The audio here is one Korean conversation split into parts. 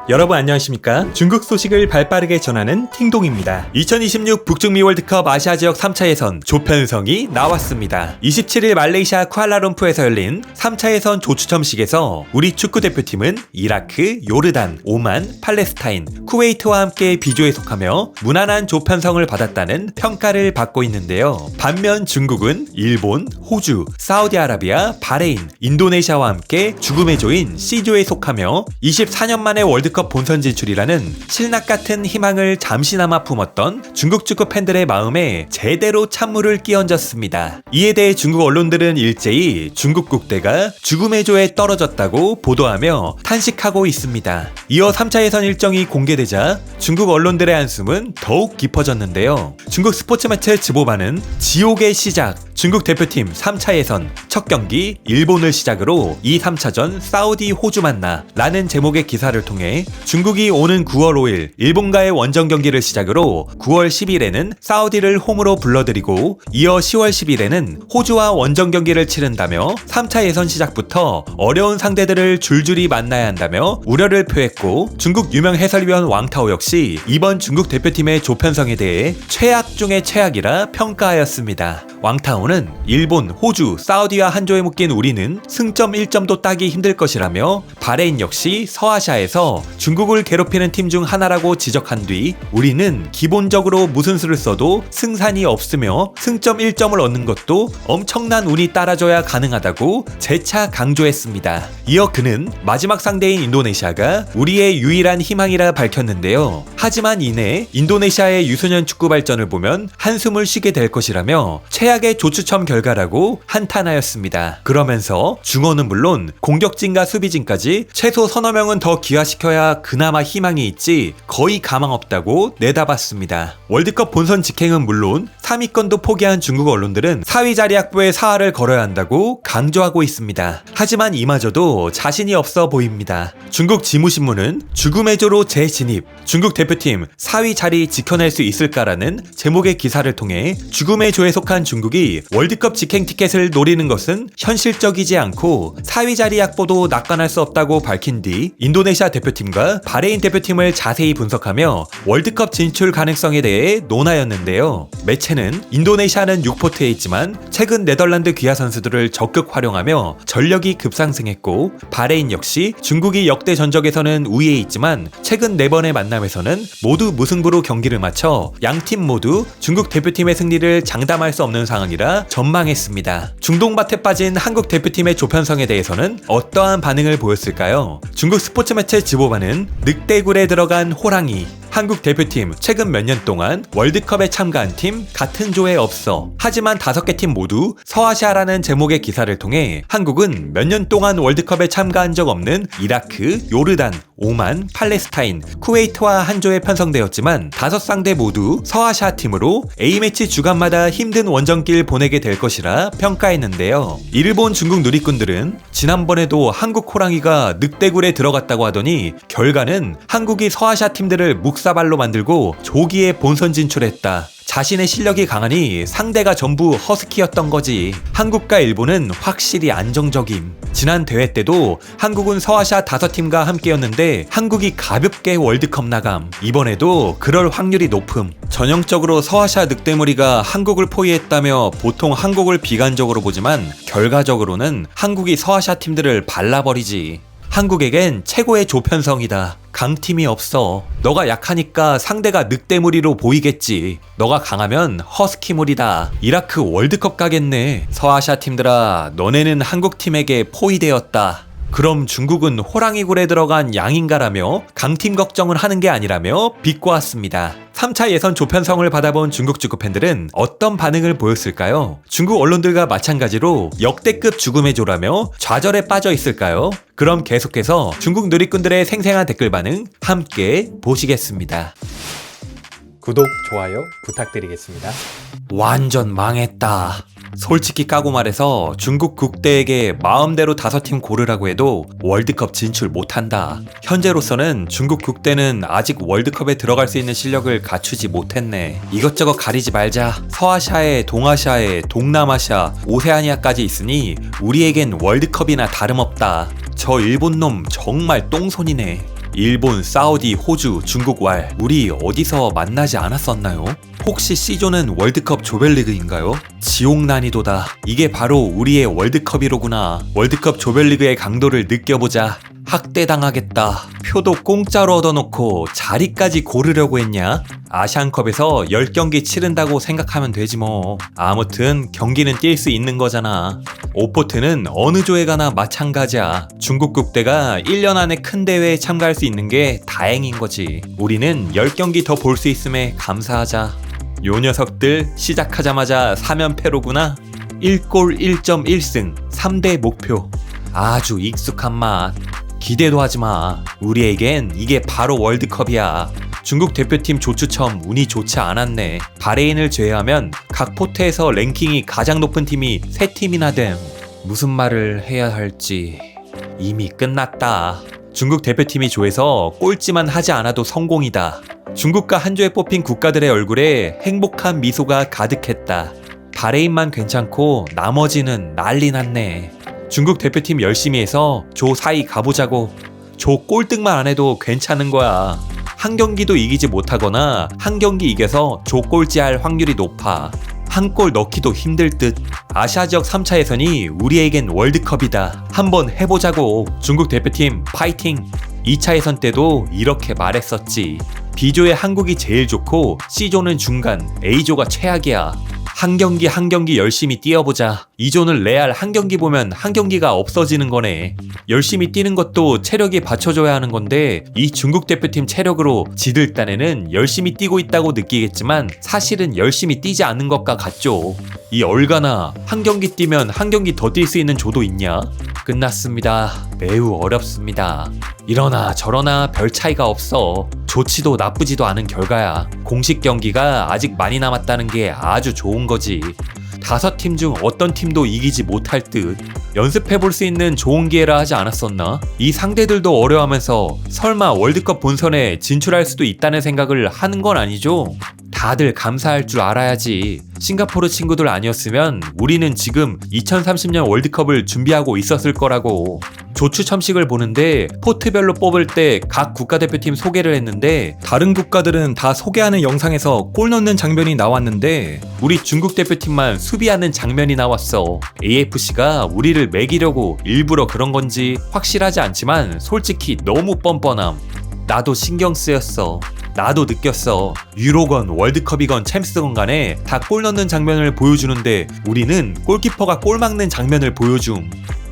여러분 안녕하십니까? 중국 소식을 발빠르게 전하는 팅동입니다. 2026 북중미 월드컵 아시아 지역 3차 예선 조편성이 나왔습니다. 27일 말레이시아 쿠알라룸푸르에서 열린 3차 예선 조추첨식에서 우리 축구 대표팀은 이라크, 요르단, 오만, 팔레스타인, 쿠웨이트와 함께 B조에 속하며 무난한 조편성을 받았다는 평가를 받고 있는데요. 반면 중국은 일본, 호주, 사우디아라비아, 바레인, 인도네시아와 함께 죽음의 조인 C조에 속하며 24년 만에 월드컵 본선 진출이라는 실낱 같은 희망을 잠시나마 품었던 중국 축구 팬들의 마음에 제대로 찬물을 끼얹었습니다. 이에 대해 중국 언론들은 일제히 중국 국대가 죽음의 조에 떨어졌다고 보도하며 탄식하고 있습니다. 이어 3차 예선 일정이 공개되자 중국 언론들의 한숨은 더욱 깊어졌는데요. 중국 스포츠 매체 즈보바는 지옥의 시작, 중국 대표팀 3차 예선 첫 경기 일본을 시작으로 2, 3차전 사우디, 호주 만나 라는 제목의 기사를 통해 중국이 오는 9월 5일 일본과의 원정 경기를 시작으로 9월 10일에는 사우디를 홈으로 불러들이고 이어 10월 10일에는 호주와 원정 경기를 치른다며 3차 예선 시작부터 어려운 상대들을 줄줄이 만나야 한다며 우려를 표했고, 중국 유명 해설위원 왕타오 역시 이번 중국 대표팀의 조편성에 대해 최악 중의 최악이라 평가하였습니다. 왕타오는 일본, 호주, 사우디와 한 조에 묶인 우리는 승점 1점도 따기 힘들 것이라며 바레인 역시 서아시아에서 중국을 괴롭히는 팀 중 하나라고 지적한 뒤 우리는 기본적으로 무슨 수를 써도 승산이 없으며 승점 1점을 얻는 것도 엄청난 운이 따라줘야 가능하다고 재차 강조했습니다. 이어 그는 마지막 상대인 인도네시아가 우리의 유일한 희망이라 밝혔는데요. 하지만 이내 인도네시아의 유소년 축구 발전을 보면 한숨을 쉬게 될 것이라며 최악의 조추첨 결과라고 한탄하였습니다. 그러면서 중원은 물론 공격진과 수비진까지 최소 서너 명은 더 기화시켜야 그나마 희망이 있지 거의 가망 없다고 내다봤습니다. 월드컵 본선 직행은 물론 3위권도 포기한 중국 언론들은 4위 자리 확보에 사활을 걸어야 한다고 강조하고 있습니다. 하지만 이마저도 자신이 없어 보입니다. 중국 지무신문은 죽음의 조로 재진입, 중국 대표팀 4위 자리 지켜낼 수 있을까라는 제목의 기사를 통해 죽음의 조에 속한 중국이 월드컵 직행 티켓을 노리는 것은 현실적이지 않고 4위 자리 확보도 낙관할 수 없다고 밝힌 뒤 인도네시아 대표팀과 바레인 대표팀을 자세히 분석하며 월드컵 진출 가능성에 대해 논하였는데요. 매체는 인도네시아는 6포트에 있지만 최근 네덜란드 귀화 선수들을 적극 활용하며 전력이 급상승했고, 바레인 역시 중국이 역대 전적에서는 우위에 있지만 최근 4번의 만남에서는 모두 무승부로 경기를 마쳐 양팀 모두 중국 대표팀의 승리를 장담할 수 없는 상황이라 전망했습니다. 중동밭에 빠진 한국 대표팀의 조편성에 대해서는 어떠한 반응을 보였을까요? 중국 스포츠 매체 즈보바는 늑대굴에 들어간 호랑이, 한국 대표팀 최근 몇 년 동안 월드컵에 참가한 팀 같은 조에 없어. 하지만 5개 팀 모두 서아시아라는 제목의 기사를 통해 한국은 몇 년 동안 월드컵에 참가한 적 없는 이라크, 요르단, 오만, 팔레스타인, 쿠웨이트와 한 조에 편성되었지만 5상대 모두 서아시아 팀으로 A매치 주간마다 힘든 원정길 보내게 될 것이라 평가했는데요. 일본, 중국 누리꾼들은 지난번에도 한국 호랑이가 늑대굴에 들어갔다고 하더니 결과는 한국이 서아시아 팀들을 묵사발로 만들고 조기에 본선 진출했다. 자신의 실력이 강하니 상대가 전부 허스키였던 거지. 한국과 일본은 확실히 안정적임. 지난 대회 때도 한국은 서아시아 5팀과 함께였는데 한국이 가볍게 월드컵 나감. 이번에도 그럴 확률이 높음. 전형적으로 서아시아 늑대무리가 한국을 포위했다며 보통 한국을 비관적으로 보지만 결과적으로는 한국이 서아시아 팀들을 발라버리지. 한국에겐 최고의 조편성이다. 강팀이 없어. 너가 약하니까 상대가 늑대무리로 보이겠지. 너가 강하면 허스키무리다. 이라크 월드컵 가겠네. 서아시아 팀들아, 너네는 한국팀에게 포위되었다. 그럼 중국은 호랑이굴에 들어간 양인가라며 강팀 걱정을 하는 게 아니라며 비꼬았습니다. 3차 예선 조편성을 받아본 중국 축구 팬들은 어떤 반응을 보였을까요? 중국 언론들과 마찬가지로 역대급 죽음의 조라며 좌절에 빠져 있을까요? 그럼 계속해서 중국 누리꾼들의 생생한 댓글 반응 함께 보시겠습니다. 구독, 좋아요 부탁드리겠습니다. 완전 망했다. 솔직히 까고 말해서 중국 국대에게 마음대로 5팀 고르라고 해도 월드컵 진출 못한다. 현재로서는 중국 국대는 아직 월드컵에 들어갈 수 있는 실력을 갖추지 못했네. 이것저것 가리지 말자. 서아시아에 동아시아에 동남아시아, 오세아니아까지 있으니 우리에겐 월드컵이나 다름없다. 저 일본놈 정말 똥손이네. 일본, 사우디, 호주, 중국 왈 우리 어디서 만나지 않았었나요? 혹시 C조는 월드컵 조별리그인가요? 지옥 난이도다. 이게 바로 우리의 월드컵이로구나. 월드컵 조별리그의 강도를 느껴보자. 학대당하겠다. 표도 공짜로 얻어놓고 자리까지 고르려고 했냐? 아시안컵에서 10경기 치른다고 생각하면 되지 뭐. 아무튼 경기는 뛸 수 있는 거잖아. 오포트는 어느 조에 가나 마찬가지야. 중국 국대가 1년 안에 큰 대회에 참가할 수 있는 게 다행인 거지. 우리는 10경기 더 볼 수 있음에 감사하자. 요 녀석들 시작하자마자 3연패로구나. 1골 1.1승 3대 목표. 아주 익숙한 맛. 기대도 하지마. 우리에겐 이게 바로 월드컵이야. 중국 대표팀 조추첨 운이 좋지 않았네. 바레인을 제외하면 각 포트에서 랭킹이 가장 높은 팀이 3팀이나 됨. 무슨 말을 해야 할지 이미 끝났다. 중국 대표팀이 조에서 꼴찌만 하지 않아도 성공이다. 중국과 한 조에 뽑힌 국가들의 얼굴에 행복한 미소가 가득했다. 바레인만 괜찮고 나머지는 난리 났네. 중국 대표팀 열심히 해서 조 4위 가보자고. 조 꼴등만 안 해도 괜찮은 거야. 한 경기도 이기지 못하거나 한 경기 이겨서 조 꼴찌할 확률이 높아. 한 골 넣기도 힘들 듯. 아시아 지역 3차 예선이 우리에겐 월드컵이다. 한번 해보자고. 중국 대표팀 파이팅. 2차 예선 때도 이렇게 말했었지. B조에 한국이 제일 좋고 C조는 중간, A조가 최악이야. 한 경기 한 경기 열심히 뛰어보자. 2조는 레알 한 경기 보면 한 경기가 없어지는 거네. 열심히 뛰는 것도 체력이 받쳐줘야 하는 건데 이 중국 대표팀 체력으로 지들 딴에는 열심히 뛰고 있다고 느끼겠지만 사실은 열심히 뛰지 않는 것과 같죠. 이 얼가나 한 경기 뛰면 한 경기 더 뛸 수 있는 조도 있냐? 끝났습니다. 매우 어렵습니다. 이러나 저러나 별 차이가 없어. 좋지도 나쁘지도 않은 결과야. 공식 경기가 아직 많이 남았다는 게 아주 좋은 거지. 5팀 중 어떤 팀도 이기지 못할 듯. 연습해볼 수 있는 좋은 기회라 하지 않았었나? 이 상대들도 어려워하면서 설마 월드컵 본선에 진출할 수도 있다는 생각을 하는 건 아니죠? 다들 감사할 줄 알아야지. 싱가포르 친구들 아니었으면 우리는 지금 2030년 월드컵을 준비하고 있었을 거라고. 조추첨식을 보는데 포트별로 뽑을 때 각 국가대표팀 소개를 했는데 다른 국가들은 다 소개하는 영상에서 골 넣는 장면이 나왔는데 우리 중국 대표팀만 수비하는 장면이 나왔어. AFC가 우리를 매기려고 일부러 그런 건지 확실하지 않지만 솔직히 너무 뻔뻔함. 나도 신경 쓰였어. 나도 느꼈어. 유로건 월드컵이건 챔스건 간에 다 골 넣는 장면을 보여주는데 우리는 골키퍼가 골 막는 장면을 보여줌.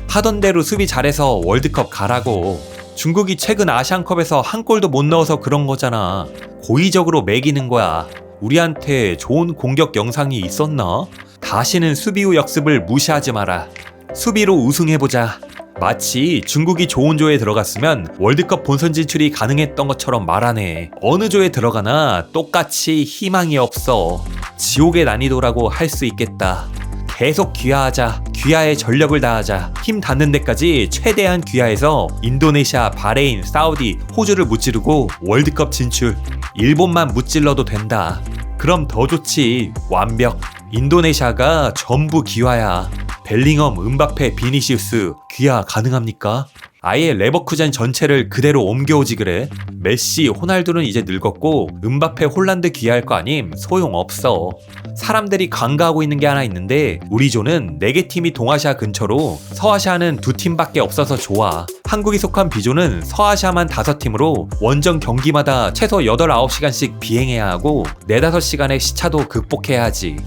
하던 대로 수비 잘해서 월드컵 가라고. 중국이 최근 아시안컵에서 한 골도 못 넣어서 그런 거잖아. 고의적으로 매기는 거야. 우리한테 좋은 공격 영상이 있었나? 다시는 수비 후 역습을 무시하지 마라. 수비로 우승해보자. 마치 중국이 좋은 조에 들어갔으면 월드컵 본선 진출이 가능했던 것처럼 말하네. 어느 조에 들어가나 똑같이 희망이 없어. 지옥의 난이도라고 할 수 있겠다. 계속 귀화하자. 귀화에 전력을 다하자. 힘 닿는 데까지 최대한 귀화해서 인도네시아, 바레인, 사우디, 호주를 무찌르고 월드컵 진출. 일본만 무찔러도 된다. 그럼 더 좋지. 완벽. 인도네시아가 전부 귀화야. 벨링엄, 음바페, 비니시우스 귀화 가능합니까? 아예 레버쿠젠 전체를 그대로 옮겨오지 그래? 메시, 호날두는 이제 늙었고 음바페, 홀란드 귀화할 거 아님? 소용없어. 사람들이 간과하고 있는 게 하나 있는데 우리 조는 4개 팀이 동아시아 근처로 서아시아는 2팀밖에 없어서 좋아. 한국이 속한 B조는 서아시아만 5팀으로 원정 경기마다 최소 8, 9시간씩 비행해야 하고 4, 5시간의 시차도 극복해야 하지.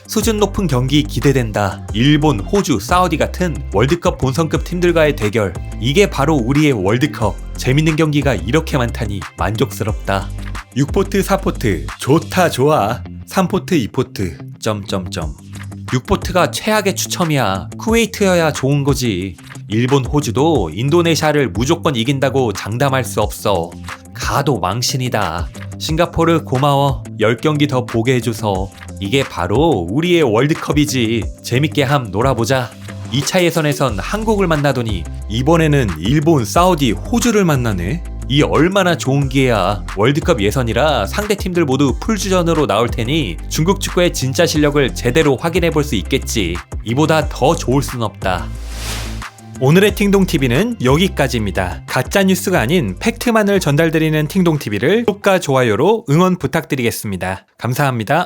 수준 높은 경기 기대된다. 일본, 호주, 사우디 같은 월드컵 본선급 팀들과의 대결. 이게 바로 우리의 월드컵. 재밌는 경기가 이렇게 많다니 만족스럽다. 6포트, 4포트 좋다 좋아. 3포트, 2포트 점점점. 6포트가 최악의 추첨이야. 쿠웨이트여야 좋은 거지. 일본, 호주도 인도네시아를 무조건 이긴다고 장담할 수 없어. 가도 망신이다. 싱가포르 고마워. 10경기 더 보게 해줘서. 이게 바로 우리의 월드컵이지. 재밌게 함 놀아보자. 2차 예선에선 한국을 만나더니 이번에는 일본, 사우디, 호주를 만나네. 이 얼마나 좋은 기회야. 월드컵 예선이라 상대 팀들 모두 풀주전으로 나올 테니 중국 축구의 진짜 실력을 제대로 확인해 볼 수 있겠지. 이보다 더 좋을 순 없다. 오늘의 팅동TV는 여기까지입니다. 가짜뉴스가 아닌 팩트만을 전달드리는 팅동TV를 구독과 좋아요로 응원 부탁드리겠습니다. 감사합니다.